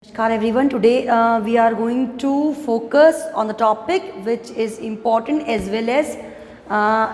Namaskar everyone. Today we are going to focus on the topic which is important as well as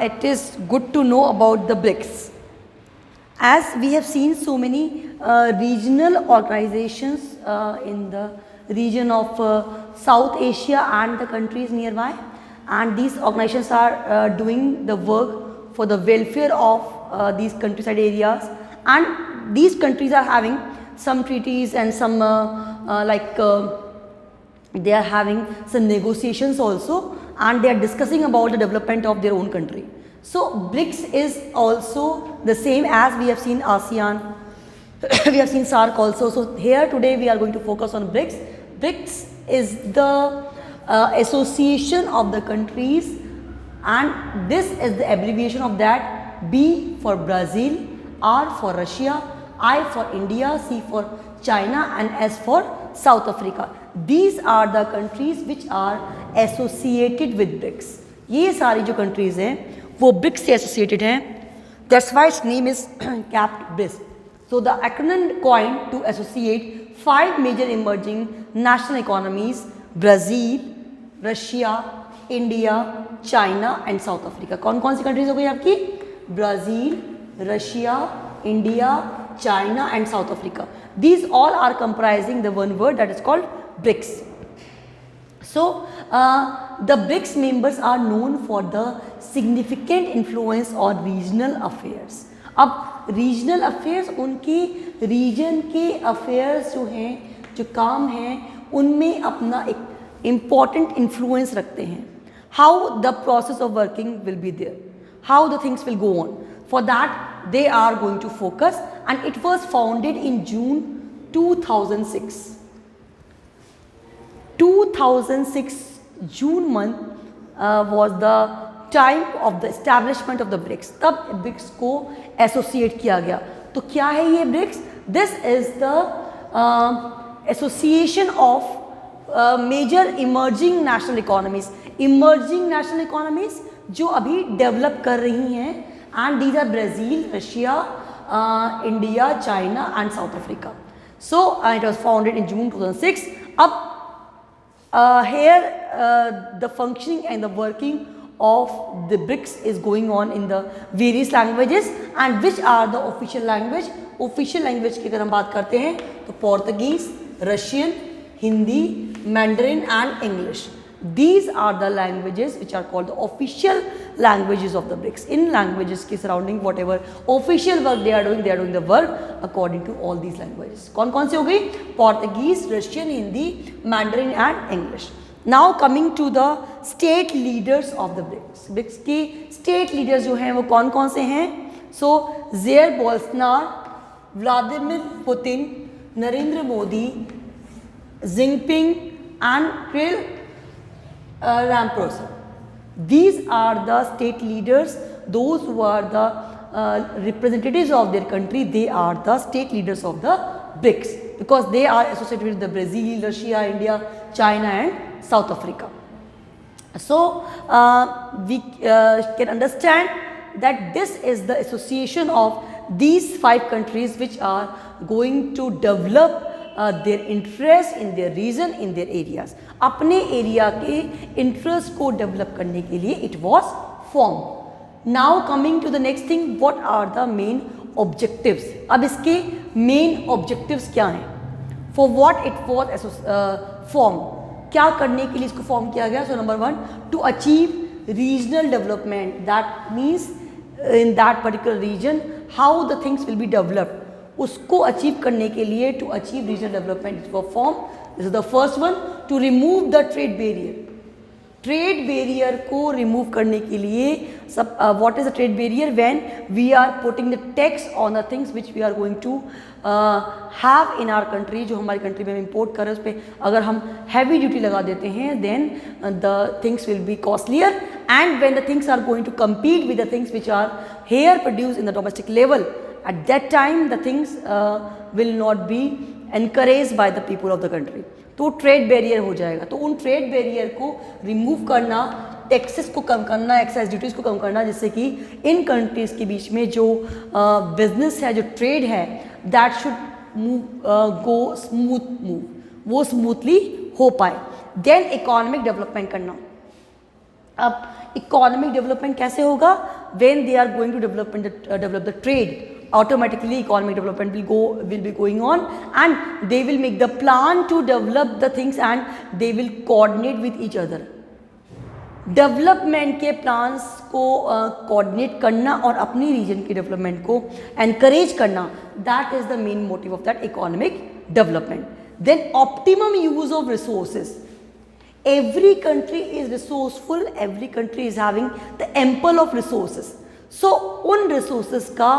it is good to know about the BRICS. As we have seen so many regional organizations in the region of South Asia and the countries nearby, and these organizations are doing the work for the welfare of these countryside areas, and these countries are having some treaties and some they are having some negotiations also, and they are discussing about the development of their own country. So BRICS is also the same as we have seen ASEAN, we have seen SAARC also. So here today we are going to focus on BRICS. BRICS is the association of the countries, and this is the abbreviation of that: B for Brazil, R for Russia, I for India, C for China, and S for South Africa. These are the countries which are associated with BRICS. ये सारी जो countries हैं वो BRICS से associated हैं. That's why its name is capped BRICS. So the acronym coined to associate 5 major emerging national economies: Brazil, Russia, India, China and South Africa. कौन कौन सी countries हो गई आपकी? Brazil, Russia, India, China and South Africa. These all are comprising the one word that is called BRICS. So the BRICS members are known for the significant influence on regional affairs. अब regional affairs उनकी reason के affairs जो हैं, जो काम हैं, उनमें अपना एक इम्पॉर्टेंट इन्फ्लुएंस रखते हैं. How the process of working will be there, how the things will go on. For that they are going to focus, and it was founded in June 2006. 2006 June month was the time of the establishment of the BRICS. तब BRICS को associate किया गया. तो क्या है ये BRICS? This is the association of major emerging national economies. Emerging national economies जो अभी डेवलप कर रही हैं, and these are Brazil, Russia, India, China and South Africa. So it was founded in June 2006. Here the functioning and the working of the BRICS is going on in the various languages. And which are the official language? Official language की अगर हम बात करते हैं तो Portuguese, Russian, Hindi, Mandarin and English. These are the languages which are called the official languages of the BRICS. In languages के surrounding whatever official work they are doing the work according to all these languages. कौन कौन से हो गई? Portuguese, Russian, Hindi, Mandarin and English. Now coming to the state leaders of the BRICS. BRICS के state leaders जो हैं वो कौन कौन से हैं? So Jair Bolsonaro, Vladimir Putin, Narendra Modi, Jinping and Cyril Ramaphosa. These are the state leaders, those who are the representatives of their country. They are the state leaders of the BRICS because they are associated with the Brazil, Russia, India, China and South Africa. So we can understand that this is the association of these 5 countries which are going to develop their interest in their region, in their areas. अपने area के interest को develop करने के लिए it was form. Now coming to the next thing, what are the main objectives. अब इसके main objectives क्या हैं? For what it was form, क्या करने के लिए इसको फॉर्म किया गया? So number 1, to achieve regional development. That means in that particular region how the things will be developed, उसको अचीव करने के लिए to achieve regional development it was form. This is the first one. To remove the trade barrier. Trade barrier को remove करने के लिए सब what is the trade barrier? When we are putting the tax on the things which we are going to have in our country. जो हमारी country में हम import कर रहे हैं उस पर अगर हम हैवी ड्यूटी लगा देते हैं then the things will be costlier. And when the things are going to compete with the things which are here produced in the domestic level, at that time the things will not be encouraged by the people of the country. तो trade barrier हो जाएगा. तो उन trade barrier को remove करना, taxes को कम करना, excise duties को कम करना, जिससे कि इन कंट्रीज़ के बीच में जो बिजनेस है, जो ट्रेड है, that should move go smooth move. वो स्मूथली हो पाए। देन इकोनॉमिक डेवलपमेंट करना। अब इकोनॉमिक डेवलपमेंट कैसे होगा? When they are going to develop the trade, automatically economic development will be going on, and they will make the plan to develop the things and they will coordinate with each other. Development के plans को coordinate करना और अपनी region की development को encourage करना, that is the main motive of that economic development. Then optimum use of resources. Every country is resourceful, every country is having the ample of resources. So उन resources का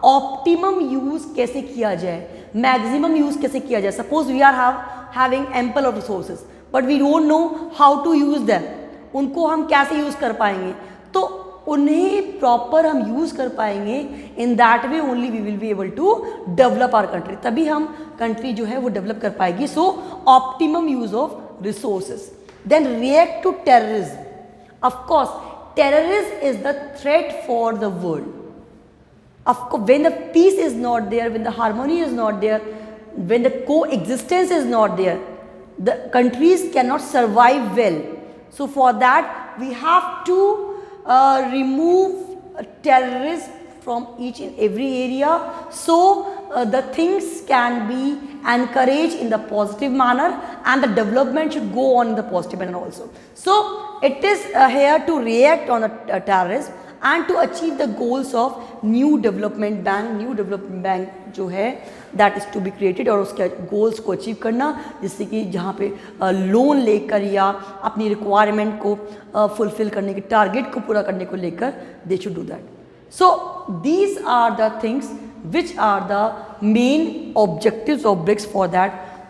optimum use कैसे किया जाए, maximum use कैसे किया जाए। Suppose we are having ample of resources, but we don't know how to use them. उनको हम कैसे use कर पाएंगे? तो उन्हें proper हम use कर पाएंगे, in that way only we will be able to develop our country. तभी हम country जो है वो develop कर पाएगी। So optimum use of resources. Then react to terrorism. Of course, terrorism is the threat for the world. Of course, when the peace is not there, when the harmony is not there, when the coexistence is not there, the countries cannot survive well. So for that, we have to remove terrorism from each and every area, so the things can be encouraged in the positive manner and the development should go on in the positive manner also. So it is here to react on the terrorism and to achieve the goals of new development bank. New development bank जो है that is to be created और उसके goals को achieve करना, जिससे कि जहाँ पे लोन लेकर या अपनी requirement को fulfill करने के target को पूरा करने को लेकर they should do that. So these are the things which are the main objectives of BRICS. For that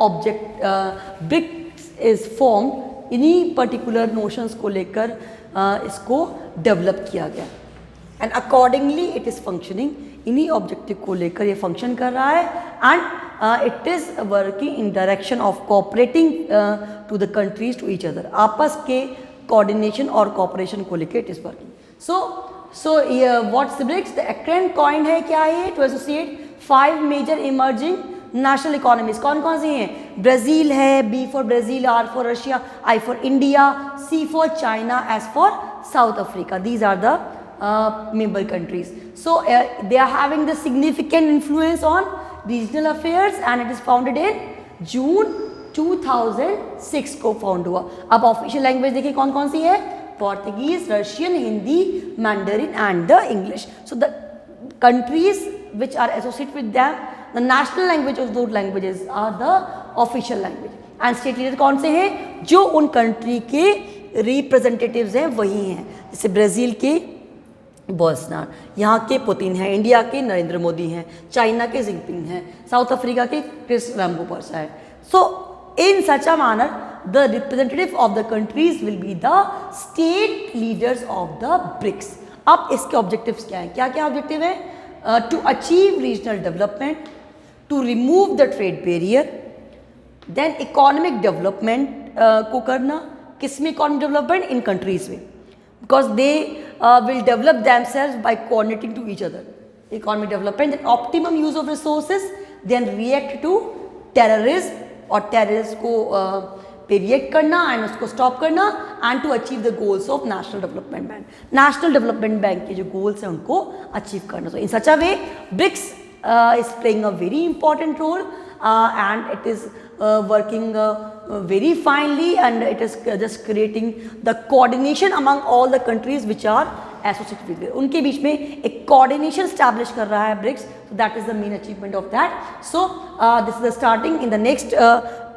BRICS is formed इन्हीं particular notions को लेकर इसको develop किया गया and accordingly it is functioning. इन्हीं objective को लेकर ये function कर रहा है and it is working in direction of cooperating to the countries to each other. आपस के coordination और cooperation को लेकर it is working. So what's the BRICS? The acronym coined है क्या है? To associate 5 major emerging national economies. कौन कौन सी हैं? ब्राज़ील है, B for Brazil, R for Russia, I for India, C for China, S for South Africa. These are the member countries. So they are having the significant influence on regional affairs and it is founded in June 2006 को found हुआ। अब official language देखिए कौन कौन सी है? Portuguese, Russian, Hindi, Mandarin and the English. So the countries which are associated with them, the national language of those languages are the official language. And state leader कौन से हैं? जो उन country के representatives हैं वही हैं। जैसे ब्राज़ील के बोल्सनार, यहाँ के पुतिन हैं, इंडिया के नरेंद्र मोदी हैं, चाइना के जिनपिंग हैं, साउथ अफ्रीका के क्रिस रामफोसा है। So in such a manner, the representative of the countries will be the state leaders of the BRICS. अब इसके objectives क्या हैं? क्या क्या objective है? To achieve regional development, to remove the trade barrier, then economic development को करना। किसमें economic development? In countries में, because they will develop themselves by coordinating to each other. Economic development, then optimum use of resources, then react to terrorism और terrorist को पे react करना and उसको stop करना and to achieve the goals of national development bank. National development bank के जो goals हैं उनको अचीव करना। So in such a way BRICS is playing a very important role and it is working very finely and it is just creating the coordination among all the countries which are associated with it. उनके बीच में एक coordination establish कर रहा है BRICS, so that is the main achievement of that. So this is the starting. In the next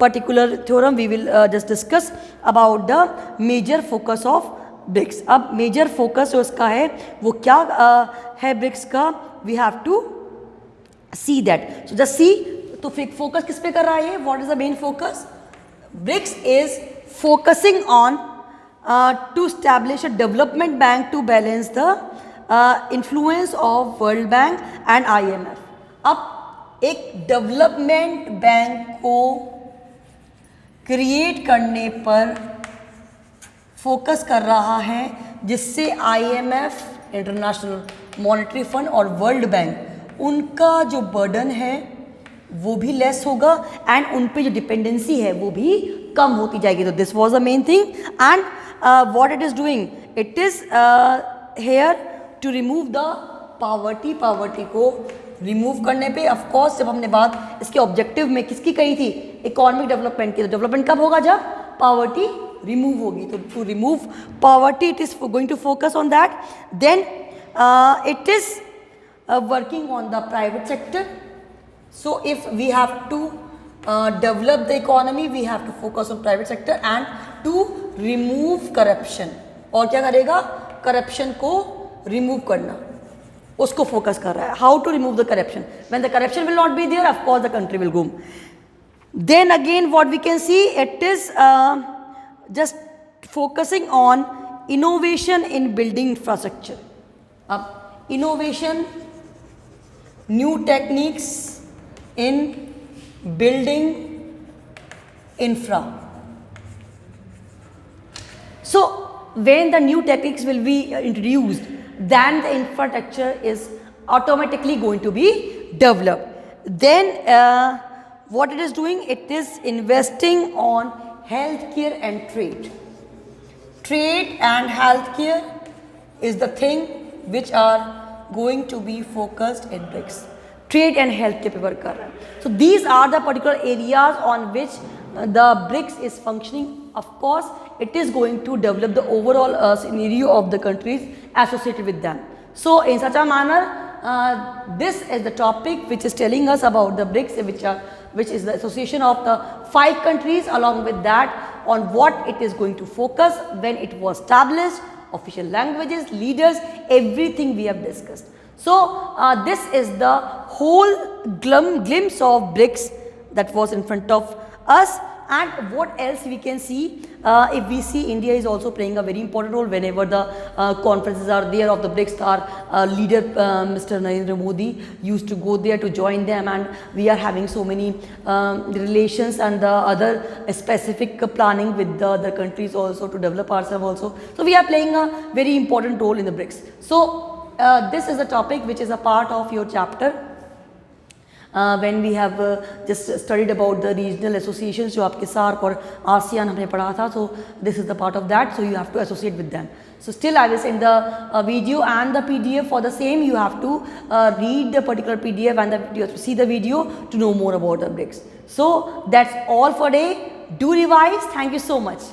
particular theorem we will just discuss about the major focus of BRICS. अब major focus जो इसका है वो क्या है BRICS का, we have to see that. So just see, तो focus किस पे कर रहा है? What is the main focus? BRICS is focusing on to establish a development bank to balance the influence of world bank and IMF. अब एक development bank को create करने पर फोकस कर रहा है जिससे IMF, इंटरनेशनल मॉनेटरी फंड और वर्ल्ड बैंक, उनका जो बर्डन है वो भी लेस होगा एंड उन पे जो डिपेंडेंसी है वो भी कम होती जाएगी. तो this was the main thing and what it is doing, it is here to remove the poverty. Poverty को रिमूव करने पे ऑफ कोर्स जब हमने बात इसके ऑब्जेक्टिव में किसकी कही थी, इकोनॉमिक डेवलपमेंट की. तो डेवलपमेंट कब होगा, जब पॉवर्टी रिमूव होगी. तो to remove poverty it is going to focus on that. Then it is working on the private sector. So if we have to develop the economy, we have to focus on private sector and to remove corruption. और क्या करेगा, corruption को remove करना, उसको focus कर रहा है. How to remove the corruption? When the corruption will not be there, of course the country will boom. Then again what we can see, it is just focusing on innovation in building infrastructure. अब innovation, new techniques in building infra. So when the new techniques will be introduced, then the infrastructure is automatically going to be developed. Then what it is doing, it is investing on healthcare and trade. Trade and healthcare is the thing which are going to be focused in BRICS. Trade and healthcare पे work कर रहा है. So these are the particular areas on which the BRICS is functioning. Of course, it is going to develop the overall scenario of the countries associated with them. So in such a manner, this is the topic which is telling us about the BRICS, which is the association of the 5 countries. Along with that, on what it is going to focus when it was established, official languages, leaders, everything we have discussed. So this is the whole glimpse of BRICS that was in front of us. And what else we can see, if we see India is also playing a very important role whenever the conferences are there of the BRICS. Our leader Mr. Narendra Modi used to go there to join them, and we are having so many relations and the other specific planning with the other countries also to develop ourselves also. So we are playing a very important role in the BRICS. So this is a topic which is a part of your chapter. When we have just studied about the regional associations, जो आपके SAARC और ASEAN हमने पढ़ा था, so this is the part of that, so you have to associate with them. So still I will send the video and the PDF for the same. You have to read the particular PDF and you have to see the video to know more about the BRICS. So that's all for today. Do revise. Thank you so much.